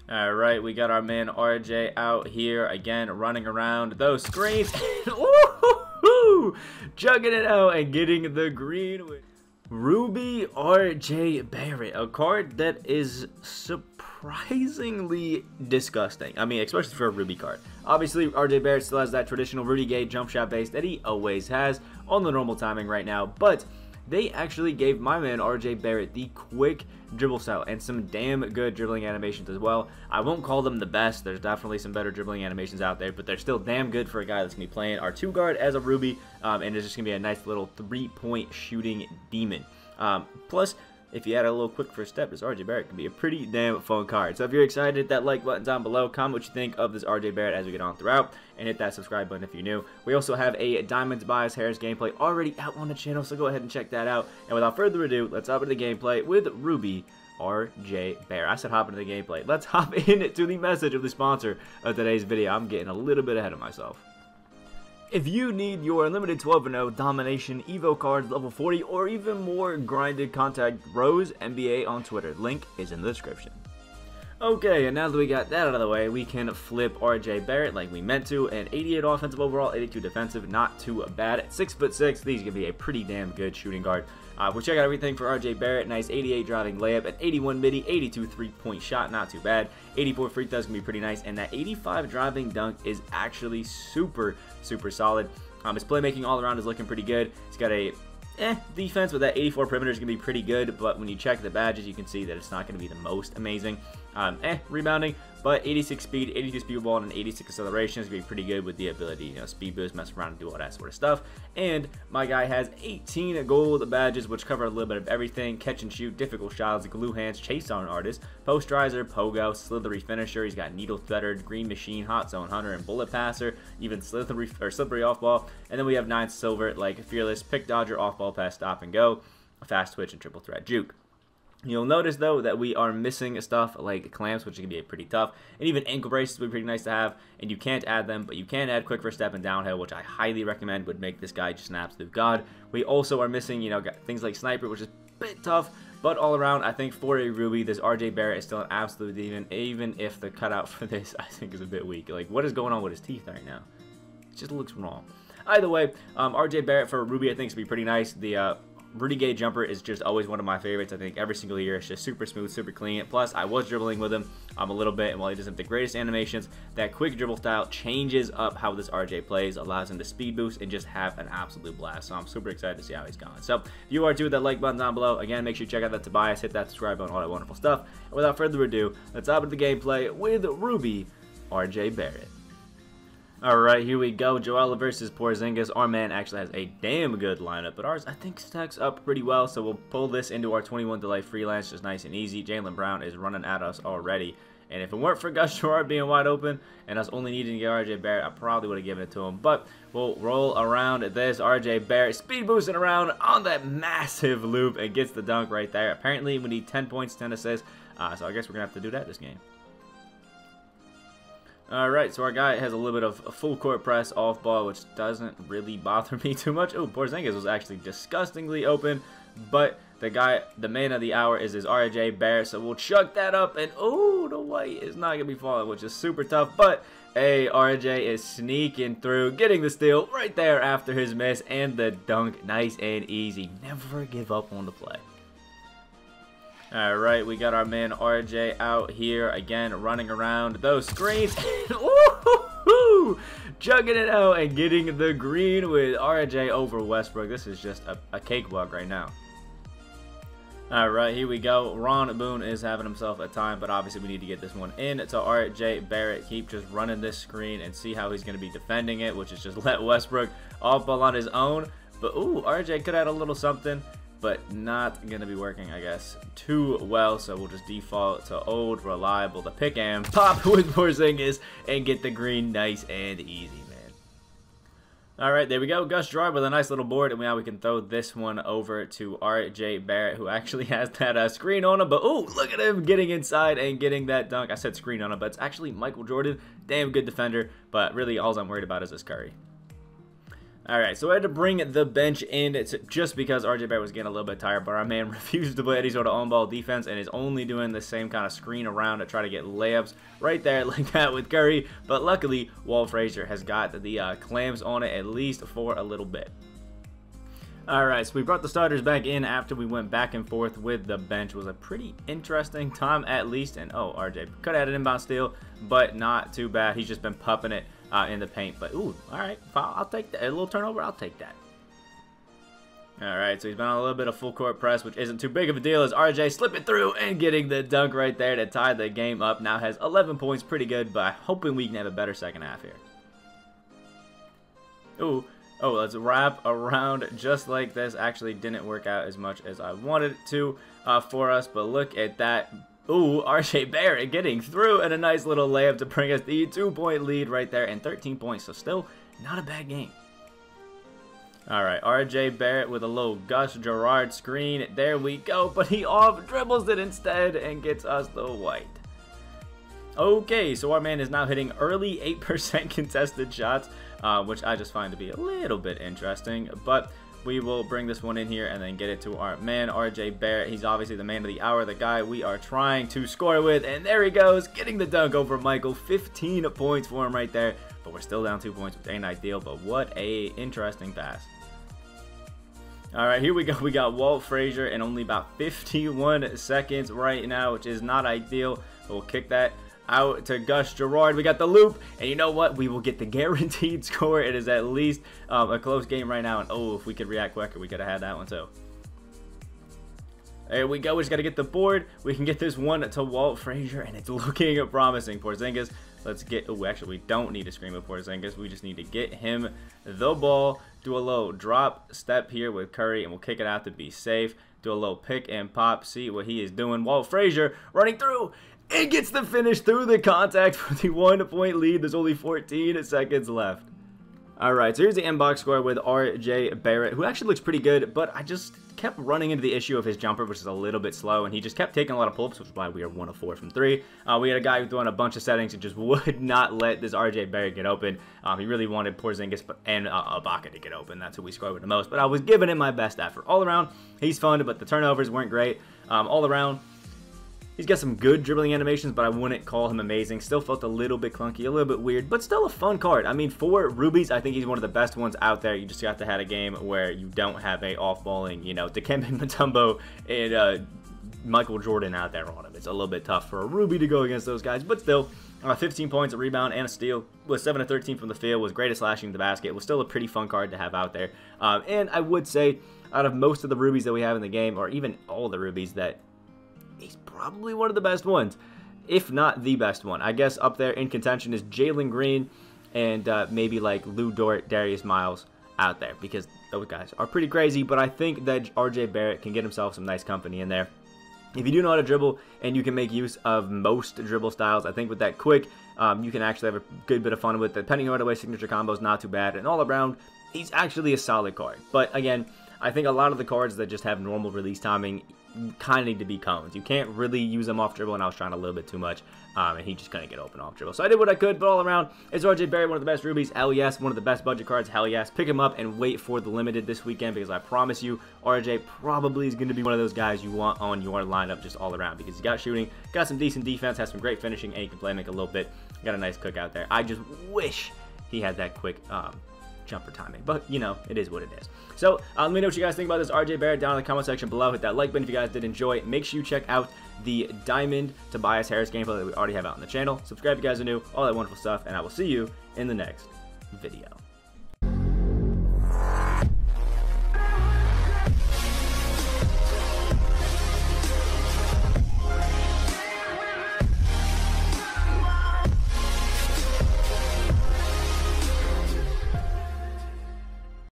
Alright, we got our man RJ out here again, running around those screens. Woo-hoo-hoo! Chugging it out and getting the green with Ruby RJ Barrett, a card that is surprisingly disgusting. I mean, especially for a Ruby card. Obviously, RJ Barrett still has that traditional Rudy Gay jump shot base that he always has on the normal timing right now, but they actually gave my man RJ Barrett the quick dribble style and some damn good dribbling animations as well. I won't call them the best. There's definitely some better dribbling animations out there, but they're still damn good for a guy that's going to be playing our 2-guard as a Ruby, and it's just going to be a nice little 3-point shooting demon. Plus, if you add a little quick first step, this RJ Barrett can be a pretty damn fun card. So if you're excited, hit that like button down below. Comment what you think of this RJ Barrett as we get on throughout. And hit that subscribe button if you're new. We also have a Diamonds Bias Harris gameplay already out on the channel, so go ahead and check that out. And without further ado, let's hop into the gameplay with Ruby RJ Barrett. I said hop into the gameplay. Let's hop into the message of the sponsor of today's video. I'm getting a little bit ahead of myself. If you need your unlimited 12-0 domination Evo cards level 40 or even more grinded, contact Rose NBA on Twitter. Link is in the description. Okay, and now that we got that out of the way, we can flip RJ Barrett like we meant to. An 88 offensive overall, 82 defensive, not too bad. At 6'6", he's gonna be a pretty damn good shooting guard. We'll check out everything for RJ Barrett. Nice 88 driving layup, at 81 midi, 82 3-point shot, not too bad. 84 free throws gonna be pretty nice, and that 85 driving dunk is actually super solid. His playmaking all around is looking pretty good. He's got a defense, with that 84 perimeter is going to be pretty good, but when you check the badges, you can see that it's not going to be the most amazing. Rebounding, but 86 speed, 82 speed ball, and an 86 acceleration is going to be pretty good with the ability, you know, speed boost, mess around, and do all that sort of stuff. And my guy has 18 gold badges, which cover a little bit of everything: catch and shoot, difficult shots, glue hands, chase down artist, posterizer, pogo, slithery finisher. He's got needle threader, green machine, hot zone hunter, and bullet passer, even slippery off ball. And then we have 9 silver, like fearless, pick dodger, off ball pass, stop and go, fast twitch, and triple threat juke. You'll notice, though, that we are missing stuff like clamps, which can be pretty tough, and even ankle braces would be pretty nice to have, and you can't add them, but you can add quick first step and downhill, which I highly recommend would make this guy just an absolute god. We also are missing, you know, things like sniper, which is a bit tough, but all around, I think for a Ruby, this RJ Barrett is still an absolute demon, even if the cutout for this, I think, is a bit weak. Like, what is going on with his teeth right now? It just looks wrong. Either way, RJ Barrett for Ruby, I think, is going to be pretty nice. The Rudy Gay jumper is just always one of my favorites. I think every single year it's just super smooth, super clean. Plus, I was dribbling with him a little bit, and while he doesn't have the greatest animations, that quick dribble style changes up how this RJ plays, allows him to speed boost and just have an absolute blast. So I'm super excited to see how he's going. So if you are too, with that like button down below. Again, make sure you check out that Tobias, hit that subscribe button, all that wonderful stuff. And without further ado, let's hop into the gameplay with Ruby RJ Barrett. Alright, here we go. Joella versus Porzingis. Our man actually has a damn good lineup, but ours, I think, stacks up pretty well. So we'll pull this into our 21 delay freelance, just nice and easy. Jaylen Brown is running at us already. And if it weren't for Gus Gerard being wide open and us only needing to get RJ Barrett, I probably would have given it to him. But we'll roll around this. RJ Barrett speed boosting around on that massive loop and gets the dunk right there. Apparently, we need 10 points, 10 assists. So I guess we're going to have to do that this game. Alright, so our guy has a little bit of a full court press off ball, which doesn't really bother me too much. Oh, Porzingis was actually disgustingly open, but the man of the hour is his RJ Barrett, so we'll chuck that up, and oh, the white is not going to be falling, which is super tough, but hey, RJ is sneaking through, getting the steal right there after his miss, and the dunk, nice and easy. Never give up on the play. Alright, we got our man RJ out here again, running around those screens. Woo-hoo-hoo! Chugging it out and getting the green with RJ over Westbrook. This is just a cakewalk right now. Alright, here we go. Ron Boone is having himself a time, but obviously we need to get this one in. So RJ Barrett, keep just running this screen and see how he's going to be defending it, which is just let Westbrook off ball on his own. But ooh, RJ could add a little something, but not going to be working, I guess, too well. So we'll just default to old, reliable, the pick and pop with Porzingis and get the green nice and easy, man. Alright, there we go. Gus Gerard with a nice little board, and now we can throw this one over to RJ Barrett, who actually has that screen on him. But oh, look at him getting inside and getting that dunk. I said screen on him, but it's actually Michael Jordan. Damn good defender, but really all I'm worried about is this Curry. Alright, so I had to bring the bench in just because RJ Barrett was getting a little bit tired, but our man refused to play any sort of on-ball defense and is only doing the same kind of screen around to try to get layups right there like that with Curry. But luckily, Walt Frazier has got the clamps on it at least for a little bit. Alright, so we brought the starters back in after we went back and forth with the bench. It was a pretty interesting time at least. And oh, RJ could have had an inbound steal, but not too bad. He's just been pupping it in the paint. But ooh, alright, I'll take that. A little turnover, I'll take that. Alright, so he's been on a little bit of full court press, which isn't too big of a deal as RJ slipping through and getting the dunk right there to tie the game up. Now has 11 points, pretty good, but hoping we can have a better second half here. Ooh. Oh, let's wrap around just like this. Actually didn't work out as much as I wanted it to for us, but look at that. Ooh, RJ Barrett getting through and a nice little layup to bring us the 2-point lead right there and 13 points, so still not a bad game. Alright, RJ Barrett with a little Gus Gerard screen. There we go, but he off dribbles it instead and gets us the white. Okay, so our man is now hitting early 8% contested shots, which I just find to be a little bit interesting. But we will bring this one in here and then get it to our man, RJ Barrett. He's obviously the man of the hour, the guy we are trying to score with. And there he goes, getting the dunk over Michael. 15 points for him right there. But we're still down 2 points, which ain't ideal. But what a interesting pass. Alright, here we go. We got Walt Frazier in only about 51 seconds right now, which is not ideal. But we'll kick that out to Gus Gerard. We got the loop, and you know what? We will get the guaranteed score. It is at least a close game right now, and oh, if we could react quicker, we could have had that one too. There we go. We just got to get the board. We can get this one to Walt Frazier, and it's looking promising. Porzingis, let's get... Oh, actually, we don't need to screen with Porzingis. We just need to get him the ball. Do a low drop step here with Curry, and we'll kick it out to be safe. Do a low pick and pop. See what he is doing. Walt Frazier running through. It gets the finish through the contact for the 1-point lead. There's only 14 seconds left. Alright, so here's the inbox score with RJ Barrett, who actually looks pretty good, but I just kept running into the issue of his jumper, which is a little bit slow, and he just kept taking a lot of pull-ups, which is why we are 1 of 4 from 3. We had a guy who threw in a bunch of settings and just would not let this RJ Barrett get open. He really wanted Porzingis and Ibaka to get open. That's who we scored with the most, but I was giving him my best effort. All around, he's fun, but the turnovers weren't great. All around, he's got some good dribbling animations, but I wouldn't call him amazing. Still felt a little bit clunky, a little bit weird, but still a fun card. I mean, for rubies, I think he's one of the best ones out there. You just got to have a game where you don't have a off-balling, you know, Dikembe Mutombo and Michael Jordan out there on him. It's a little bit tough for a ruby to go against those guys, but still, 15 points, a rebound, and a steal. Was 7 of 13 from the field, was great at slashing the basket. It was still a pretty fun card to have out there. And I would say, out of most of the rubies that we have in the game, or even all the rubies, that he's probably one of the best ones, if not the best one. I guess up there in contention is Jalen Green and maybe like Lou Dort, Darius Miles out there, because those guys are pretty crazy, but I think that RJ Barrett can get himself some nice company in there. If you do know how to dribble and you can make use of most dribble styles, I think with that quick, you can actually have a good bit of fun with it. Depending on how to way signature combos, not too bad. And all around, he's actually a solid card. But again, I think a lot of the cards that just have normal release timing kind of need to be cones. You can't really use them off dribble, and I was trying a little bit too much, and he just couldn't get open off dribble. So I did what I could, but all around, is RJ Barrett one of the best rubies? Hell yes. One of the best budget cards? Hell yes. Pick him up and wait for the limited this weekend, because I promise you, RJ probably is going to be one of those guys you want on your lineup just all around, because he's got shooting, got some decent defense, has some great finishing, and he can play make a little bit. Got a nice cook out there. I just wish he had that quick jumper timing, but you know, it is what it is. So let me know what you guys think about this RJ Barrett down in the comment section below. Hit that like button if you guys did enjoy. Make sure you check out the Diamond Tobias Harris gameplay that we already have out on the channel. Subscribe if you guys are new, all that wonderful stuff, and I will see you in the next video.